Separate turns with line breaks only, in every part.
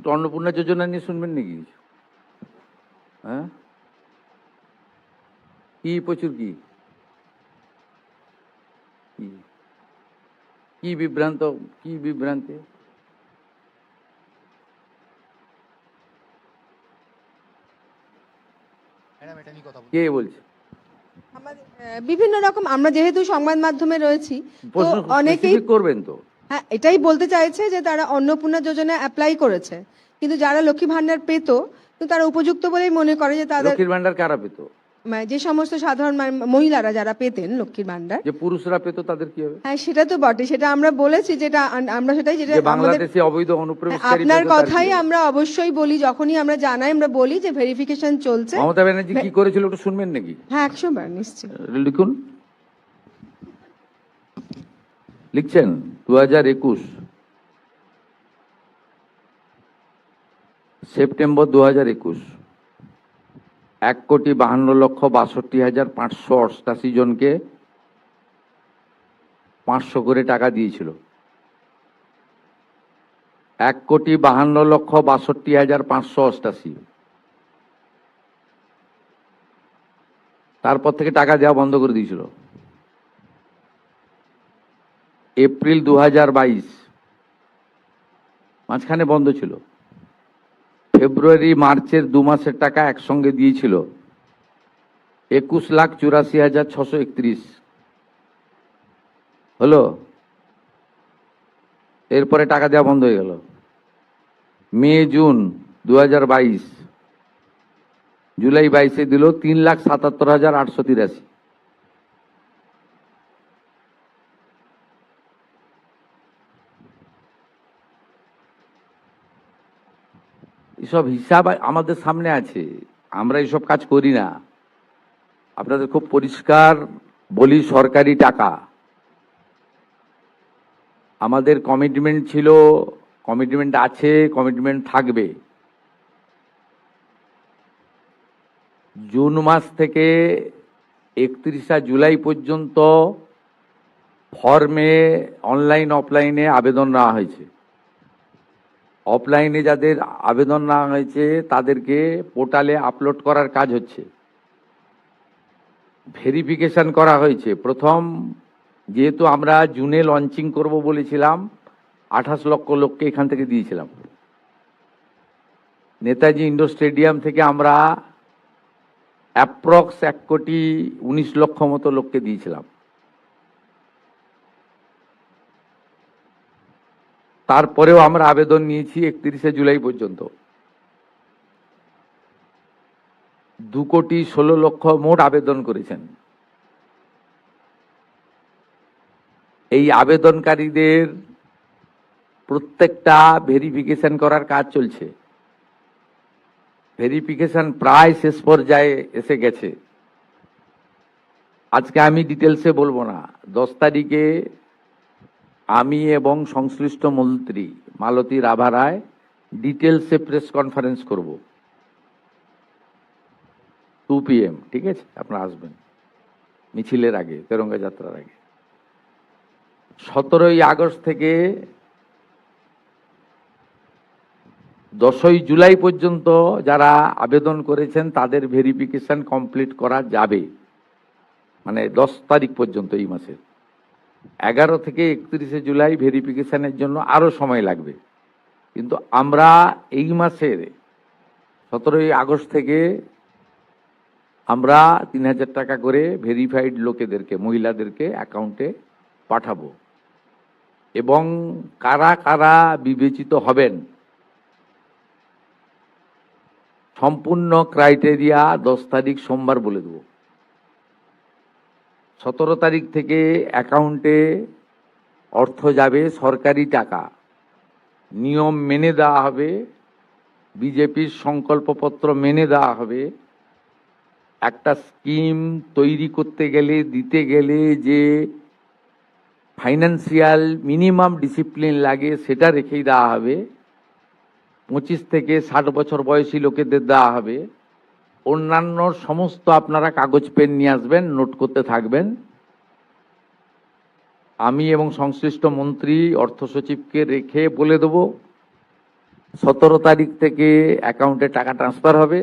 একটু অন্নপূর্ণা যোজনা নিয়ে শুনবেন নাকি? হ্যাঁ, কি প্রচুর কি কি বিভ্রান্ত, কি বিভ্রান্তি? কে বলছে?
বিভিন্ন রকম, আমরা যেহেতু সংবাদ মাধ্যমে রয়েছি তো
প্রশ্ন
অনেকেই
specific করবেন তো।
হ্যাঁ, এটাই বলতে চাইছে যে তারা অন্নপূর্ণা যোজনা অ্যাপ্লাই করেছে, কিন্তু যারা লক্ষ্মী ভান্ডার পেত কিন্তু তারা উপযুক্ত বলেই মনে করে যে তাদের
লক্ষ্মীর ভান্ডার কারা পেত?
মানে যে সমস্ত সাধারণ মহিলারা যারা পেতেন লক্ষ্মীর ভান্ডার,
যে পুরুষরা পেত তাদের কি হবে?
হ্যাঁ সেটা তো বটে, সেটা আমরা বলেছি, যেটা আমরা সেটাই যেটা
যে
আমাদের
বাংলাদেশে অবৈধ অনুপ্রবেশকারী
আপনার
পেত তার কি
কথাই
হবে?
আমরা অবশ্যই বলি, যখনই আমরা জানাই আমরা বলি যে ভেরিফিকেশন চলছে।
মমতা ব্যানার্জি কি করেছিল একটু শুনবেন নাকি?
হ্যাঁ, 100 বার নিশ্চয়
লিখুন, লিখছেন 2021 সেপ্টেম্বর 2021 1,52,62,588 জনকে 500 করে টাকা দিয়েছিল। 1,52,62,588। তারপর থেকে টাকা দেওয়া বন্ধ করে দিয়েছিল। এপ্রিল 2022 মাঝখানে বন্ধ ছিল। ফেব্রুয়ারি মার্চের 2 মাসের টাকা একসঙ্গে দিয়েছিল 21,84,631 হলো। এরপরে টাকা দেওয়া বন্ধ হয়ে গেল। মে জুন 2022, জুলাই 22-এ দিল 3,77,883। এসব হিসাব আমাদের সামনে আছে, আমরা এসব কাজ করি না। আপনাদের খুব পরিষ্কার বলি, সরকারি টাকা। আমাদের কমিটমেন্ট ছিল, কমিটমেন্ট আছে, কমিটমেন্ট থাকবে। জুন মাস থেকে 31 জুলাই পর্যন্ত ফর্মে অনলাইন অফলাইনে আবেদন নেওয়া হয়েছে। অফলাইনে যাদের আবেদন নেওয়া হয়েছে তাদেরকে পোর্টালে আপলোড করার কাজ হচ্ছে। ভেরিফিকেশন করা হয়েছে। প্রথম যেহেতু আমরা জুনে লঞ্চিং করব বলেছিলাম, 28 লক্ষ লোককে এখান থেকে দিয়েছিলাম। নেতাজি ইন্ডোর স্টেডিয়াম থেকে আমরা অ্যাপ্রক্স 1,19,00,000 মতো লোককে দিয়েছিলাম। তারপরেও আমরা আবেদন নিয়েছি 31 জুলাই পর্যন্ত। 2,16,00,000 মোট আবেদন করেছেন। এই আবেদনকারীদের প্রত্যেকটা ভেরিফিকেশন করার কাজ চলছে। ভেরিফিকেশন প্রায় শেষ পর্যায়ে এসে গেছে। আজকে আমি ডিটেলসে বলবো না। 10 তারিখে আমি এবং সংশ্লিষ্ট মন্ত্রী মালতী রাভা রায় ডিটেলসে প্রেস কনফারেন্স করব 2 PM, ঠিক আছে? আপনারা আসবেন মিছিলের আগে, তেরঙ্গা যাত্রার আগে। 17ই আগস্ট থেকে 10ই জুলাই পর্যন্ত যারা আবেদন করেছেন তাদের ভেরিফিকেশন কমপ্লিট করা যাবে, মানে 10 তারিখ পর্যন্ত এই মাসের। 11 থেকে 31 জুলাই ভেরিফিকেশনের জন্য আরো সময় লাগবে। কিন্তু আমরা এই মাসের 17ই আগস্ট থেকে আমরা 3,000 টাকা করে ভেরিফাইড লোকেদেরকে, মহিলাদেরকে অ্যাকাউন্টে পাঠাবো। এবং কারা কারা বিবেচিত হবেন সম্পূর্ণ ক্রাইটেরিয়া 10 তারিখ সোমবার বলে দেব। 17 তারিখ থেকে অ্যাকাউন্টে অর্থ যাবে, সরকারি টাকা, নিয়ম মেনে দেওয়া হবে, বিজেপির সংকল্পপত্র মেনে দেওয়া হবে। একটা স্কিম তৈরি করতে গেলে, দিতে গেলে যে ফাইন্যান্সিয়াল মিনিমাম ডিসিপ্লিন লাগে সেটা রেখেই দেওয়া হবে। 25 থেকে 60 বছর বয়সী লোকেদের দেওয়া হবে। অন্যান্য সমস্ত আপনারা কাগজ পেন নিয়ে আসবেন, নোট করতে থাকবেন। আমি এবং সংশ্লিষ্ট মন্ত্রী অর্থ সচিবকে রেখে বলে দেব 17 তারিখ থেকে অ্যাকাউন্টে টাকা ট্রান্সফার হবে।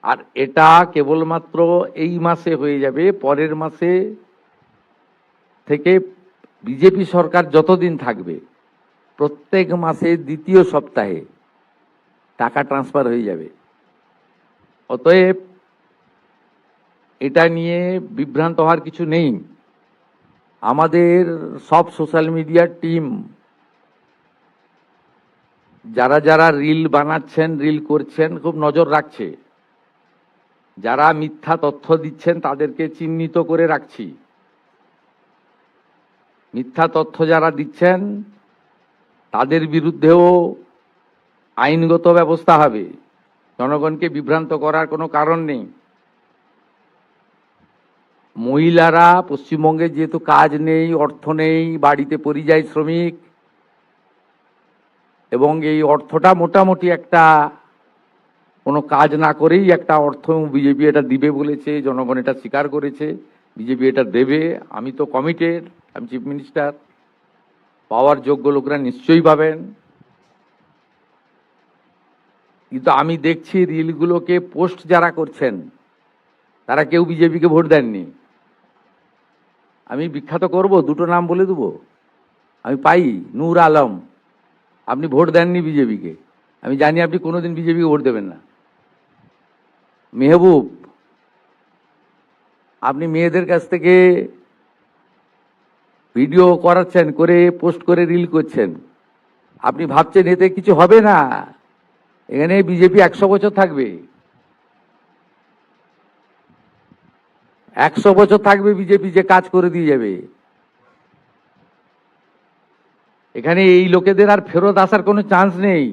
আর এটা কেবলমাত্র এই মাসে হয়ে যাবে, পরের মাসে থেকে বিজেপি সরকার যতদিন থাকবে প্রত্যেক মাসে দ্বিতীয় সপ্তাহে টাকা ট্রান্সফার হয়ে যাবে। অতএব এটা নিয়ে বিভ্রান্ত হওয়ার কিছু নেই। আমাদের সব সোশ্যাল মিডিয়ার টিম যারা যারা রিল বানাচ্ছেন, রিল করছেন, খুব নজর রাখছে। যারা মিথ্যা তথ্য দিচ্ছেন তাদেরকে চিহ্নিত করে রাখছি। মিথ্যা তথ্য যারা দিচ্ছেন তাদের বিরুদ্ধেও আইনগত ব্যবস্থা হবে। জনগণকে বিভ্রান্ত করার কোনো কারণ নেই। মহিলারা পশ্চিমবঙ্গে যেহেতু কাজ নেই, অর্থ নেই, বাড়িতে পরিযায়ী শ্রমিক, এবং এই অর্থটা মোটামুটি একটা কোনো কাজ না করেই একটা অর্থ বিজেপি এটা দিবে বলেছে, জনগণ এটা স্বীকার করেছে, বিজেপি এটা দেবে। আমি তো কমিটেড, আমি চিফ মিনিস্টার, পাওয়ার যোগ্য লোকরা নিশ্চয়ই পাবেন। কিন্তু আমি দেখছি রিলগুলোকে পোস্ট যারা করছেন তারা কেউ বিজেপিকে ভোট দেননি। আমি বিখ্যাত করব, দুটো নাম বলে দেবো। আমি পাই নূর আলম, আপনি ভোট দেননি বিজেপিকে, আমি জানি আপনি কোনোদিন বিজেপিকে ভোট দেবেন না। মেহবুব, আপনি মেয়েদের কাছ থেকে ভিডিও করাচ্ছেন, করে পোস্ট করে রিল করছেন, আপনি ভাবছেন এতে কিছু হবে না। এখানে বিজেপি 100 বছর থাকবে, 100 বছর থাকবে বিজেপি, যে কাজ করে দিয়ে যাবে। এখানে এই লোকেদের আর ফেরত আসার কোনো চান্স নেই।